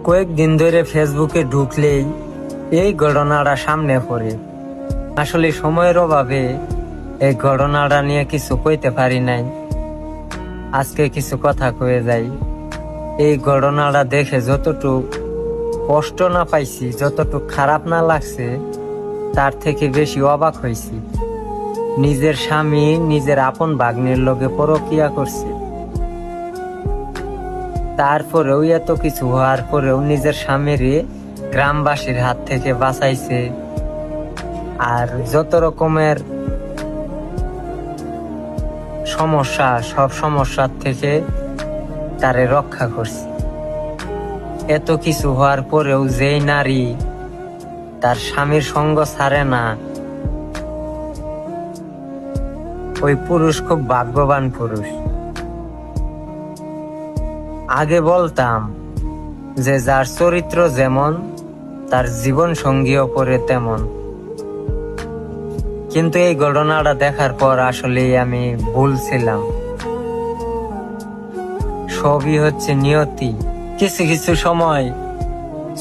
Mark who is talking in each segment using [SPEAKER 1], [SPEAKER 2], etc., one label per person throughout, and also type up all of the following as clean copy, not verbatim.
[SPEAKER 1] কয়েকদিন ধরে ফেসবুকে ঢুকলেই এই ঘটনাটা সামনে পড়ে। আসলে সময়ের অভাবে এই ঘটনাটা নিয়ে কিছু কইতে পারি নাই। আজকে কিছু কথা কয়ে যাই। এই ঘটনাটা দেখে যতটুক কষ্ট না পাইছি, যতটুক খারাপ না লাগছে, তার থেকে বেশি অবাক হয়েছি। নিজের স্বামী নিজের আপন ভাগ্নের লগে পরকিয়া করছে, তারপরেও এত কিছু হওয়ার পরেও নিজের স্বামীরে গ্রামবাসীর হাত থেকে বাঁচাইছে, আর যত রকমের সমস্যা সব সমস্যার থেকে তারে রক্ষা করছে। এত কিছু হওয়ার পরেও যেই নারী তার স্বামীর সঙ্গ ছাড়ে না, ওই পুরুষ খুব ভাগ্যবান পুরুষ। আগে বলতাম যে যার চরিত্র যেমন তার জীবন সঙ্গীও পরে তেমন, কিন্তু এই ঘটনাটা দেখার পর আসলে আমি ভুল ছিলাম। সবই হচ্ছে নিয়তি। কিছু কিছু সময়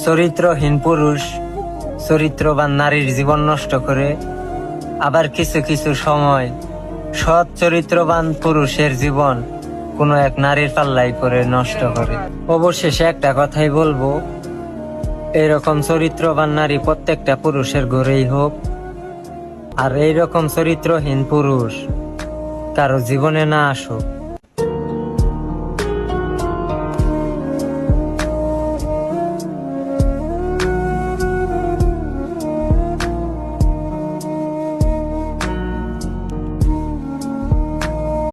[SPEAKER 1] চরিত্রহীন পুরুষ চরিত্রবান নারীর জীবন নষ্ট করে, আবার কিছু কিছু সময় সৎ চরিত্রবান পুরুষের জীবন কোনো এক নারীর পাল্লাই করে নষ্ট করে। অবশেষে একটা কথাই বলবো, এরকম চরিত্রবান নারী প্রত্যেকটা পুরুষের ঘরেই হোক, আর এইরকম চরিত্রহীন পুরুষ কারো জীবনে না আসুক।